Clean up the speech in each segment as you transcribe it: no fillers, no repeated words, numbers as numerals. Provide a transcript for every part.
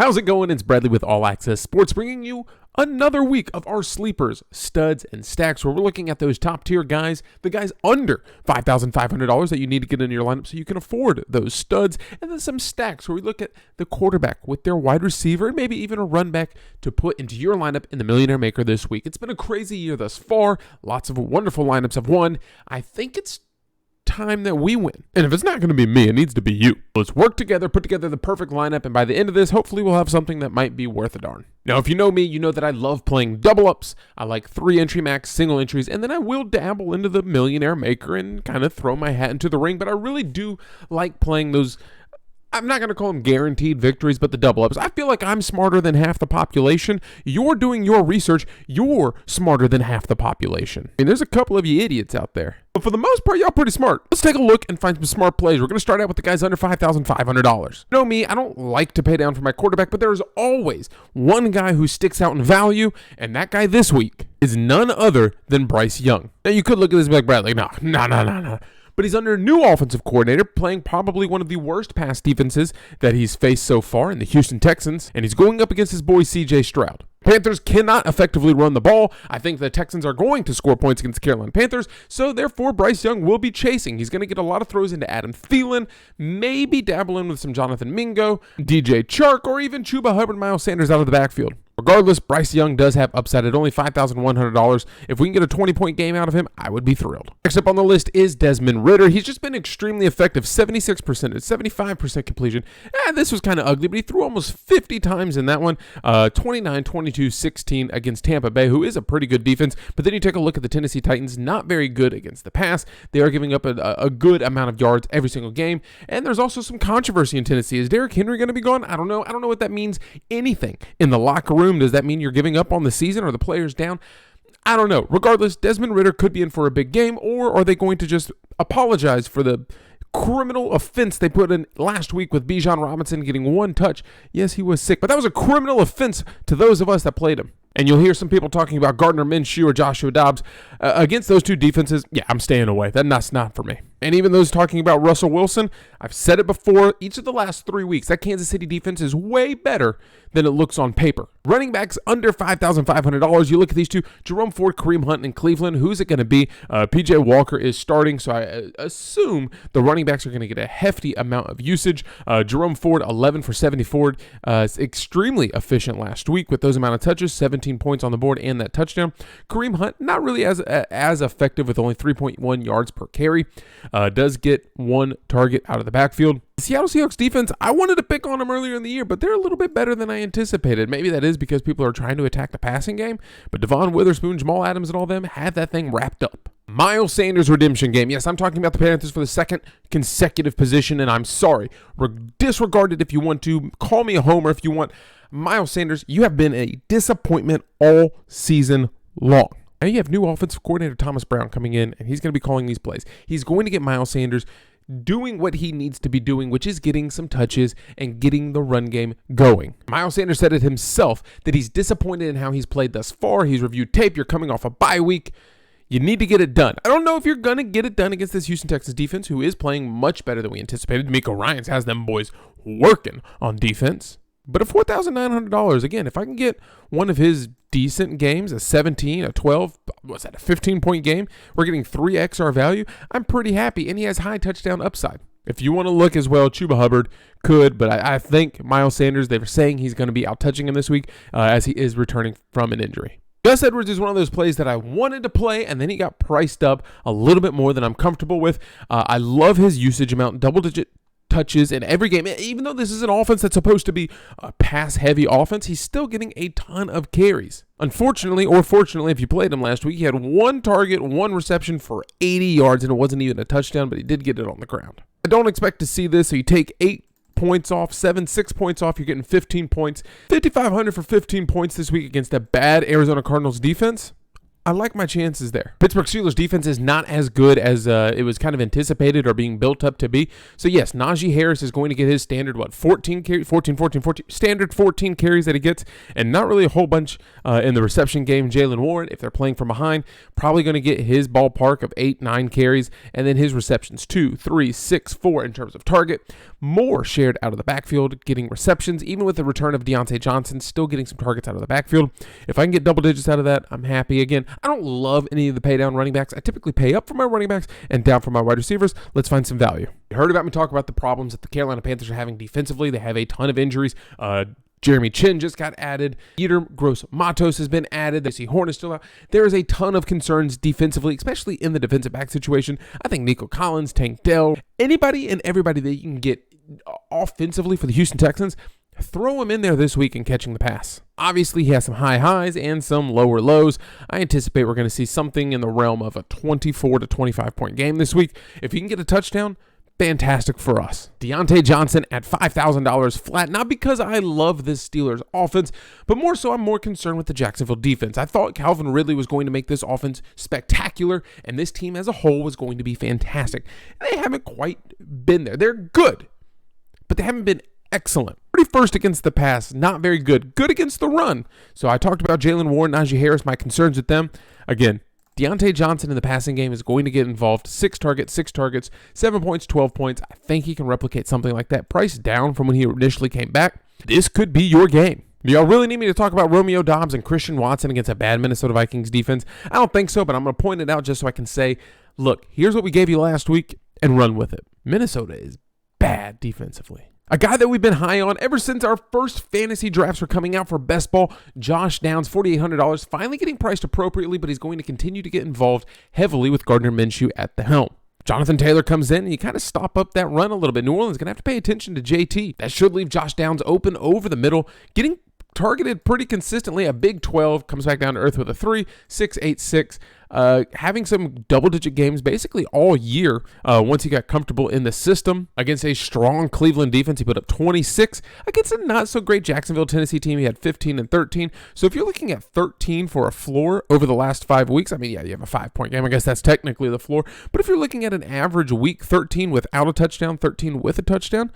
How's it going? It's Bradley with All Access Sports, bringing you another week of our sleepers, studs, and stacks, where we're looking at those top tier guys, the guys under $5,500 that you need to get in your lineup so you can afford those studs, and then some stacks where we look at the quarterback with their wide receiver and maybe even a run back to put into your lineup in the Millionaire Maker this week. It's been a crazy year thus far. Lots of wonderful lineups have won. I think it's time that we win. And if it's not going to be me, it needs to be you. Let's work together, put together the perfect lineup, and by the end of this, hopefully we'll have something that might be worth a darn. Now, if you know me, you know that I love playing double ups. I like 3 entry max, single entries, and then I will dabble into the Millionaire Maker and kind of throw my hat into the ring, but I really do like playing those. I'm not going to call them guaranteed victories, but the double ups. I feel like I'm smarter than half the population. You're doing your research. You're smarter than half the population. I mean, there's a couple of you idiots out there. But for the most part, y'all pretty smart. Let's take a look and find some smart plays. We're going to start out with the guys under $5,500. You know me, I don't like to pay down for my quarterback, but there is always one guy who sticks out in value, and that guy this week is none other than Bryce Young. Now, you could look at this and be like, Bradley, no. But he's under a new offensive coordinator, playing probably one of the worst pass defenses that he's faced so far in the Houston Texans, and he's going up against his boy C.J. Stroud. Panthers cannot effectively run the ball. I think the Texans are going to score points against the Carolina Panthers, so therefore Bryce Young will be chasing. He's going to get a lot of throws into Adam Thielen, maybe dabble in with some Jonathan Mingo, DJ Chark, or even Chuba Hubbard, Miles Sanders out of the backfield. Regardless, Bryce Young does have upside at only $5,100. If we can get a 20-point game out of him, I would be thrilled. Next up on the list is Desmond Ridder. He's just been extremely effective, 76% at 75% completion. This was kind of ugly, but he threw almost 50 times in that one. 29, 22, 16 against Tampa Bay, who is a pretty good defense. But then you take a look at the Tennessee Titans, not very good against the pass. They are giving up a good amount of yards every single game. And there's also some controversy in Tennessee. Is Derrick Henry going to be gone? I don't know. I don't know what that means. Anything in the locker room. Does that mean you're giving up on the season? Or the players down? I don't know. Regardless, Desmond Ridder could be in for a big game, or are they going to just apologize for the criminal offense they put in last week with Bijan Robinson getting 1 touch? Yes, he was sick, but that was a criminal offense to those of us that played him. And you'll hear some people talking about Gardner Minshew or Joshua Dobbs. Against those two defenses, yeah, I'm staying away. That's not for me. And even those talking about Russell Wilson, I've said it before, each of the last 3 weeks, that Kansas City defense is way better than it looks on paper. Running backs under $5,500. You look at these two, Jerome Ford, Kareem Hunt in Cleveland. Who's it going to be? P.J. Walker is starting, so I assume the running backs are going to get a hefty amount of usage. Jerome Ford, 11 for 74. Extremely efficient last week with those amount of touches, 17 points on the board and that touchdown. Kareem Hunt, not really as effective with only 3.1 yards per carry. Does get 1 target out of the backfield. The Seattle Seahawks defense, I wanted to pick on them earlier in the year, but they're a little bit better than I anticipated. Maybe that is because people are trying to attack the passing game, but Devon Witherspoon, Jamal Adams, and all them have that thing wrapped up. Miles Sanders redemption game. Yes, I'm talking about the Panthers for the second consecutive position, and I'm sorry. Disregard it if you want to. Call me a homer if you want. Miles Sanders, you have been a disappointment all season long. Now you have new offensive coordinator Thomas Brown coming in, and he's going to be calling these plays. He's going to get Miles Sanders doing what he needs to be doing, which is getting some touches and getting the run game going. Miles Sanders said it himself that he's disappointed in how he's played thus far. He's reviewed tape. You're coming off a bye week. You need to get it done. I don't know if you're going to get it done against this Houston Texans defense, who is playing much better than we anticipated. Miko Ryans has them boys working on defense. But at $4,900, again, if I can get one of his decent games, a 17, a 12, what's that, a 15-point game, we're getting 3x our value, I'm pretty happy, and he has high touchdown upside. If you want to look as well, Chuba Hubbard could, but I think Miles Sanders, they were saying he's going to be out-touching him this week as he is returning from an injury. Gus Edwards is one of those plays that I wanted to play, and then he got priced up a little bit more than I'm comfortable with. I love his usage amount, double-digit touches in every game. Even though this is an offense that's supposed to be a pass-heavy offense, he's still getting a ton of carries. Unfortunately, or fortunately, if you played him last week, he had 1 target, 1 reception for 80 yards, and it wasn't even a touchdown, but he did get it on the ground. I don't expect to see this, so you take 8 points off, 6 points off, you're getting 15 points. $5,500 for 15 points this week against a bad Arizona Cardinals defense. I like my chances there. Pittsburgh Steelers defense is not as good as it was kind of anticipated or being built up to be. So yes, Najee Harris is going to get his standard, 14 standard 14 carries that he gets, and not really a whole bunch in the reception game. Jalen Warren, if they're playing from behind, probably going to get his ballpark of 8, 9 carries, and then his receptions 2, 3, 6, 4 in terms of target. more shared out of the backfield, getting receptions, even with the return of Davante Johnson, still getting some targets out of the backfield. If I can get double digits out of that, I'm happy. Again, I don't love any of the pay down running backs. I typically pay up for my running backs and down for my wide receivers. Let's find some value. You heard about me talk about the problems that the Carolina Panthers are having defensively. They have a ton of injuries. Jeremy Chin just got added. Peter Gross-Matos has been added. They see Horn is still out. There is a ton of concerns defensively, especially in the defensive back situation. I think Nico Collins, Tank Dell, anybody and everybody that you can get offensively for the Houston Texans, throw him in there this week and catching the pass. Obviously, he has some high highs and some lower lows. I anticipate we're going to see something in the realm of a 24 to 25 point game this week. If he can get a touchdown, fantastic for us. Deontay Johnson at $5,000 flat, not because I love this Steelers offense, but more so I'm more concerned with the Jacksonville defense. I thought Calvin Ridley was going to make this offense spectacular, and this team as a whole was going to be fantastic. And they haven't quite been there. They're good, but they haven't been excellent. 31st against the pass, not very good. Good against the run. So I talked about Jalen Warren, Najee Harris, my concerns with them. Again, Deontay Johnson in the passing game is going to get involved. 6 targets, 7 points, 12 points. I think he can replicate something like that. Price down from when he initially came back. This could be your game. Do y'all really need me to talk about Romeo Doubs and Christian Watson against a bad Minnesota Vikings defense? I don't think so, but I'm going to point it out just so I can say, look, here's what we gave you last week and run with it. Minnesota is bad defensively. A guy that we've been high on ever since our first fantasy drafts were coming out for best ball, Josh Downs, $4,800, finally getting priced appropriately, but he's going to continue to get involved heavily with Gardner Minshew at the helm. Jonathan Taylor comes in and you kind of stop up that run a little bit. New Orleans is going to have to pay attention to JT. That should leave Josh Downs open over the middle, getting targeted pretty consistently. A big 12, comes back down to earth with a 3, 6, 8, 6. Having some double-digit games basically all year once he got comfortable in the system. Against a strong Cleveland defense, he put up 26. Against a not-so-great Jacksonville, Tennessee team, he had 15 and 13. So if you're looking at 13 for a floor over the last 5 weeks, I mean, yeah, you have a 5-point game. I guess that's technically the floor. But if you're looking at an average week, 13 without a touchdown, 13 with a touchdown,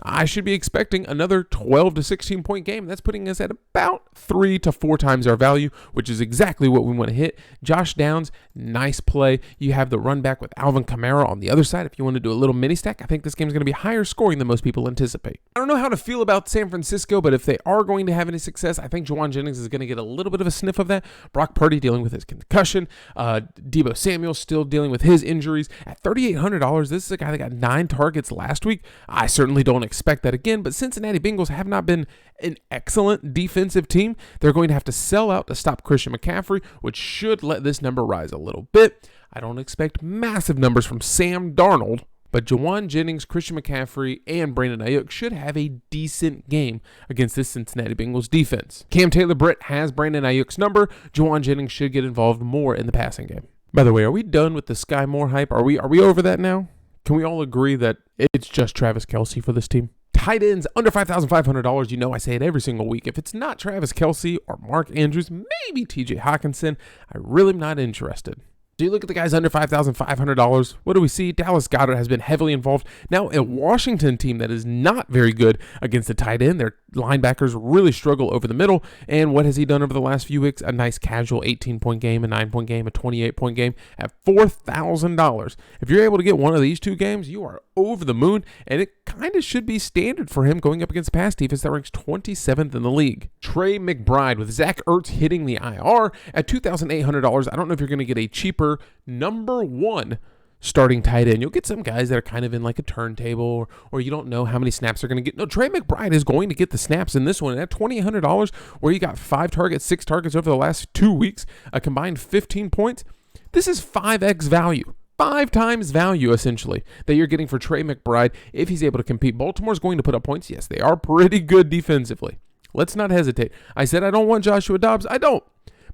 I should be expecting another 12 to 16 point game. That's putting us at about 3 to 4 times our value, which is exactly what we want to hit. Josh Downs, nice play. You have the run back with Alvin Kamara on the other side. If you want to do a little mini stack, I think this game is going to be higher scoring than most people anticipate. I don't know how to feel about San Francisco, but if they are going to have any success, I think Juwan Jennings is going to get a little bit of a sniff of that. Brock Purdy dealing with his concussion. Deebo Samuel still dealing with his injuries. At $3,800, this is a guy that got 9 targets last week. I certainly don't expect that again, but Cincinnati Bengals have not been an excellent defensive team. They're going to have to sell out to stop Christian McCaffrey, which should let this number rise a little bit. I don't expect massive numbers from Sam Darnold, but Juwan Jennings, Christian McCaffrey, and Brandon Ayuk should have a decent game against this Cincinnati Bengals defense. Cam Taylor-Britt has Brandon Ayuk's number. Juwan Jennings should get involved more in the passing game. By the way, are we done with the Sky Moore hype? Are we over that now? Can we all agree that it's just Travis Kelce for this team? Tight ends under $5,500. You know I say it every single week. If it's not Travis Kelce or Mark Andrews, maybe TJ Hawkinson, I really am not interested. Do you look at the guys under $5,500? What do we see? Dallas Goedert has been heavily involved. Now, a Washington team that is not very good against the tight end. Their linebackers really struggle over the middle. And what has he done over the last few weeks? A nice casual 18-point game, a 9-point game, a 28-point game at $4,000. If you're able to get one of these 2 games, you are over the moon. And it kind of should be standard for him going up against a pass defense that ranks 27th in the league. Trey McBride with Zach Ertz hitting the IR at $2,800. I don't know if you're going to get a cheaper number 1 starting tight end. You'll get some guys that are kind of in like a turntable or you don't know how many snaps they're going to get. No, Trey McBride is going to get the snaps in this one. At $2,800, where you got 5 targets, 6 targets over the last 2 weeks, a combined 15 points. This is 5x value. 5 times value, essentially, that you're getting for Trey McBride if he's able to compete. Baltimore's going to put up points. Yes, they are pretty good defensively. Let's not hesitate. I said I don't want Joshua Dobbs. I don't.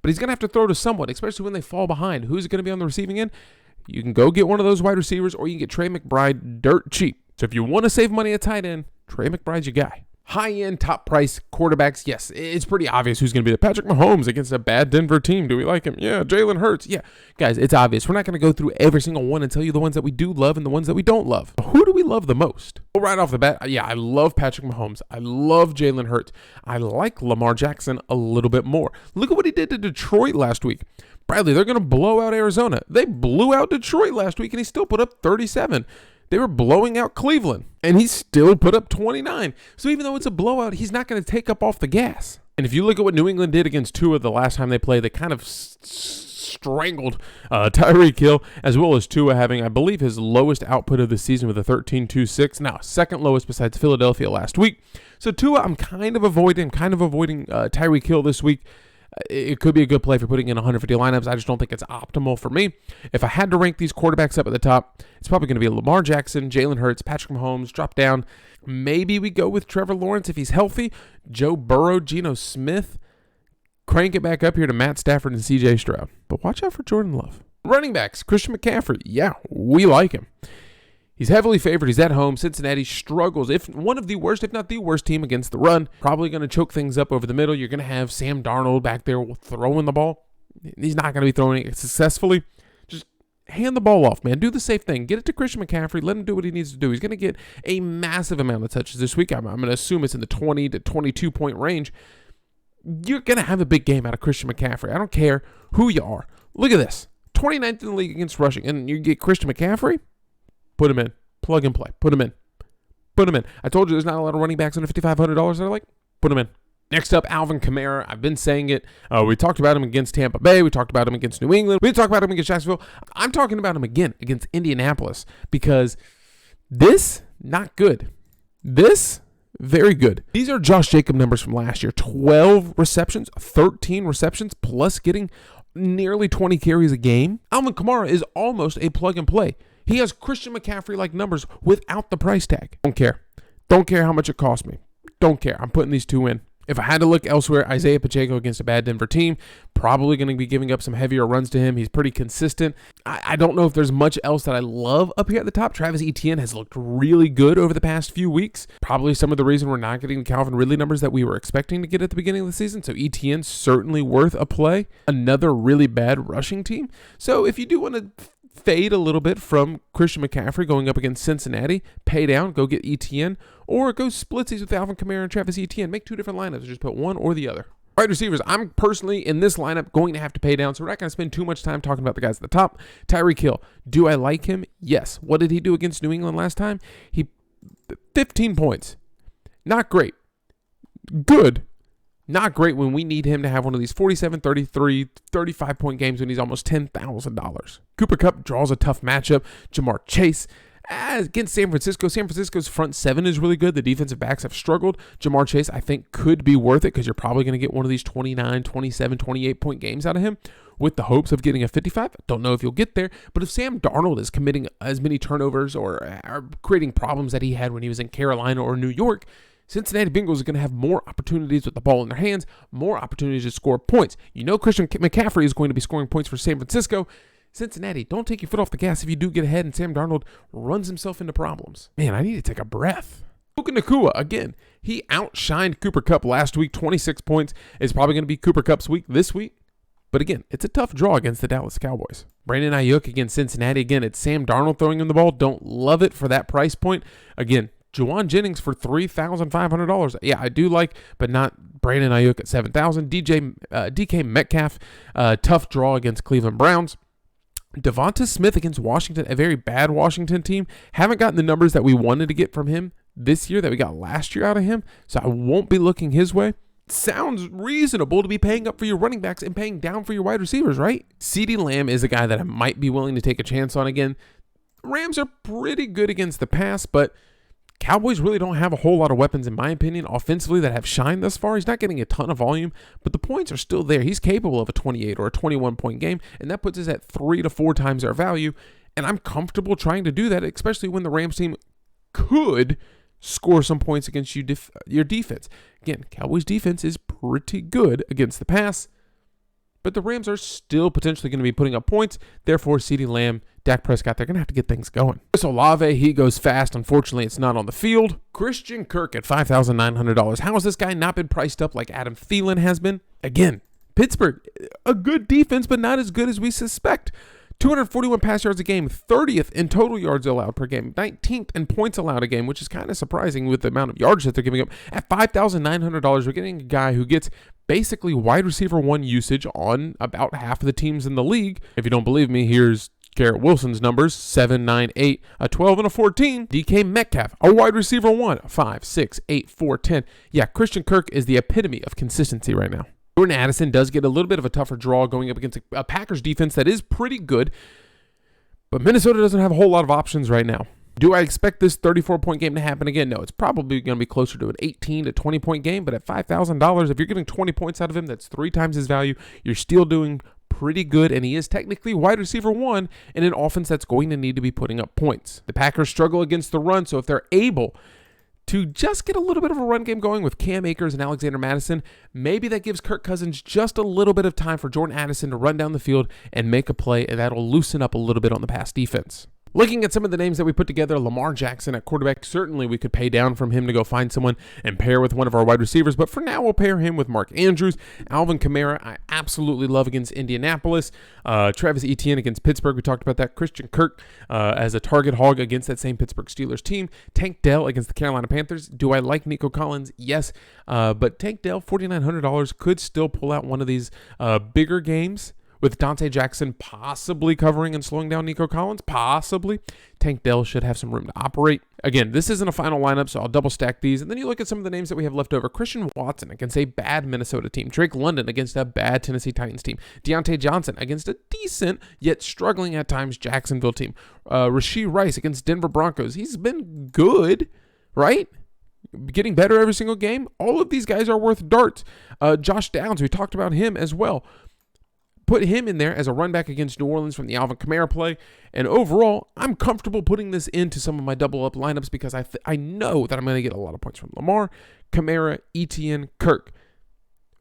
But he's going to have to throw to someone, especially when they fall behind. Who's going to be on the receiving end? You can go get one of those wide receivers, or you can get Trey McBride dirt cheap. So if you want to save money at tight end, Trey McBride's your guy. High-end, top-price quarterbacks, yes, it's pretty obvious who's going to be the Patrick Mahomes against a bad Denver team. Do we like him? Yeah. Jalen Hurts? Yeah. Guys, it's obvious. We're not going to go through every single one and tell you the ones that we do love and the ones that we don't love. Who do we love the most? Well, right off the bat, yeah, I love Patrick Mahomes. I love Jalen Hurts. I like Lamar Jackson a little bit more. Look at what he did to Detroit last week. Bradley, they're going to blow out Arizona. They blew out Detroit last week, and he still put up 37. They were blowing out Cleveland, and he still put up 29. So even though it's a blowout, he's not going to take up off the gas. And if you look at what New England did against Tua the last time they played, they kind of strangled Tyreek Hill, as well as Tua having, I believe, his lowest output of the season with a 13.26. Now, second lowest besides Philadelphia last week. So Tua, I'm kind of avoiding Tyreek Hill this week. It could be a good play for putting in 150 lineups. I just don't think it's optimal for me. If I had to rank these quarterbacks up at the top, it's probably going to be Lamar Jackson, Jalen Hurts, Patrick Mahomes, drop down. Maybe we go with Trevor Lawrence if he's healthy, Joe Burrow, Geno Smith. Crank it back up here to Matt Stafford and C.J. Stroud. But watch out for Jordan Love. Running backs, Christian McCaffrey. Yeah, we like him. He's heavily favored. He's at home. Cincinnati struggles. If one of the worst, if not the worst team against the run, probably going to choke things up over the middle. You're going to have Sam Darnold back there throwing the ball. He's not going to be throwing it successfully. Just hand the ball off, man. Do the safe thing. Get it to Christian McCaffrey. Let him do what he needs to do. He's going to get a massive amount of touches this week. I'm going to assume it's in the 20 to 22 point range. You're going to have a big game out of Christian McCaffrey. I don't care who you are. Look at this. 29th in the league against rushing. And you get Christian McCaffrey? Put him in. Plug and play. Put him in. Put him in. I told you there's not a lot of running backs under $5,500 that are like, put him in. Next up, Alvin Kamara. I've been saying it. We talked about him against Tampa Bay. We talked about him against New England. We didn't talk about him against Jacksonville. I'm talking about him again against Indianapolis because this, not good. This, very good. These are Josh Jacobs numbers from last year. 12 receptions, 13 receptions, plus getting nearly 20 carries a game. Alvin Kamara is almost a plug and play. He has Christian McCaffrey-like numbers without the price tag. Don't care. Don't care how much it cost me. Don't care. I'm putting these two in. If I had to look elsewhere, Isaiah Pacheco against a bad Denver team, probably going to be giving up some heavier runs to him. He's pretty consistent. I don't know if there's much else that I love up here at the top. Travis Etienne has looked really good over the past few weeks. Probably some of the reason we're not getting the Calvin Ridley numbers that we were expecting to get at the beginning of the season. So Etienne's certainly worth a play. Another really bad rushing team. So if you do want to fade a little bit from Christian McCaffrey going up against Cincinnati, pay down, go get Etienne, or go splitsies with Alvin Kamara and Travis Etienne. Make two different lineups, or just put one or the other. Wide receivers, I'm personally in this lineup going to have to pay down, so we're not going to spend too much time talking about the guys at the top. Tyreek Hill, do I like him? Yes. What did he do against New England last time? 15 points. Not great. Good. Not great when we need him to have one of these 47, 33, 35-point games when he's almost $10,000. Cooper Kupp draws a tough matchup. Jamar Chase against San Francisco. San Francisco's front seven is really good. The defensive backs have struggled. Jamar Chase, I think, could be worth it because you're probably going to get one of these 29, 27, 28-point games out of him with the hopes of getting a 55. Don't know if you'll get there, but if Sam Darnold is committing as many turnovers or creating problems that he had when he was in Carolina or New York, Cincinnati Bengals are going to have more opportunities with the ball in their hands, more opportunities to score points. You know Christian McCaffrey is going to be scoring points for San Francisco. Cincinnati, don't take your foot off the gas if you do get ahead and Sam Darnold runs himself into problems. Man, I need to take a breath. Puka Nacua, again, he outshined Cooper Kupp last week, 26 points. It's probably going to be Cooper Kupp's week this week. But again, it's a tough draw against the Dallas Cowboys. Brandon Ayuk against Cincinnati. Again, it's Sam Darnold throwing him the ball. Don't love it for that price point. Again, Juwan Jennings for $3,500. Yeah, I do like, but not Brandon Ayuk at $7,000. DK Metcalf, tough draw against Cleveland Browns. Devonta Smith against Washington, a very bad Washington team. Haven't gotten the numbers that we wanted to get from him this year that we got last year out of him, so I won't be looking his way. Sounds reasonable to be paying up for your running backs and paying down for your wide receivers, right? CeeDee Lamb is a guy that I might be willing to take a chance on again. Rams are pretty good against the pass, but Cowboys really don't have a whole lot of weapons, in my opinion, offensively that have shined thus far. He's not getting a ton of volume, but the points are still there. He's capable of a 28 or a 21-point game, and that puts us at 3 to 4 times our value, and I'm comfortable trying to do that, especially when the Rams team could score some points against your defense. Again, Cowboys' defense is pretty good against the pass, but the Rams are still potentially going to be putting up points. Therefore, CeeDee Lamb, Dak Prescott, they're going to have to get things going. Chris Olave, he goes fast. Unfortunately, it's not on the field. Christian Kirk at $5,900. How has this guy not been priced up like Adam Thielen has been? Again, Pittsburgh, a good defense, but not as good as we suspect. 241 pass yards a game, 30th in total yards allowed per game, 19th in points allowed a game, which is kind of surprising with the amount of yards that they're giving up. At $5,900, we're getting a guy who gets basically wide receiver one usage on about half of the teams in the league. If you don't believe me, here's Garrett Wilson's numbers, 7, 9, 8, a 12, and a 14. DK Metcalf, a wide receiver 1, 5, 6, 8, 4, 10. Yeah, Christian Kirk is the epitome of consistency right now. Jordan Addison does get a little bit of a tougher draw going up against a Packers defense that is pretty good, but Minnesota doesn't have a whole lot of options right now. Do I expect this 34-point game to happen again? No, it's probably going to be closer to an 18 to 20-point game, but at $5,000, if you're getting 20 points out of him, that's 3 times his value. You're still doing pretty good, and he is technically wide receiver 1 in an offense that's going to need to be putting up points. The Packers struggle against the run, so if they're able to just get a little bit of a run game going with Cam Akers and Alexander Mattison, maybe that gives Kirk Cousins just a little bit of time for Jordan Addison to run down the field and make a play, and that'll loosen up a little bit on the pass defense. Looking at some of the names that we put together, Lamar Jackson at quarterback, certainly we could pay down from him to go find someone and pair with one of our wide receivers, but for now we'll pair him with Mark Andrews. Alvin Kamara, I absolutely love against Indianapolis. Travis Etienne against Pittsburgh, we talked about that. Christian Kirk as a target hog against that same Pittsburgh Steelers team. Tank Dell against the Carolina Panthers. Do I like Nico Collins? Yes, but Tank Dell, $4,900, could still pull out one of these bigger games, with Dante Jackson possibly covering and slowing down Nico Collins, possibly. Tank Dell should have some room to operate. Again, this isn't a final lineup, so I'll double stack these. And then you look at some of the names that we have left over. Christian Watson against a bad Minnesota team. Drake London against a bad Tennessee Titans team. Deontay Johnson against a decent, yet struggling at times, Jacksonville team. Rashee Rice against Denver Broncos. He's been good, right? Getting better every single game. All of these guys are worth darts. Josh Downs, we talked about him as well. Put him in there as a run back against New Orleans from the Alvin Kamara play. And overall, I'm comfortable putting this into some of my double-up lineups because I know that I'm going to get a lot of points from Lamar, Kamara, Etienne, Kirk.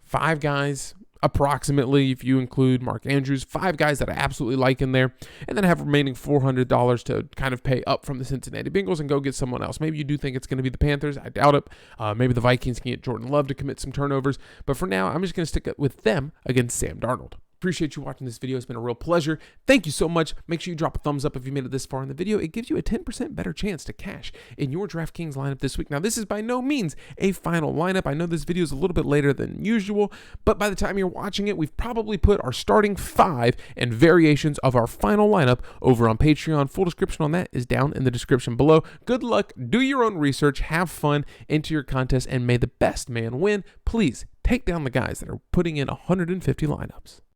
5 guys, approximately, if you include Mark Andrews. 5 guys that I absolutely like in there. And then I have remaining $400 to kind of pay up from the Cincinnati Bengals and go get someone else. Maybe you do think it's going to be the Panthers. I doubt it. Maybe the Vikings can get Jordan Love to commit some turnovers. But for now, I'm just going to stick with them against Sam Darnold. Appreciate you watching this video. It's been a real pleasure. Thank you so much. Make sure you drop a thumbs up if you made it this far in the video. It gives you a 10% better chance to cash in your Draftkings lineup this week. Now, this is by no means a final lineup. I know this video is a little bit later than usual, but by the time you're watching it, we've probably put our starting 5 and variations of our final lineup over on Patreon. Full description on that is down in the description below. Good luck. Do your own research. Have fun. Enter your contest, and may the best man win. Please take down the guys that are putting in 150 lineups.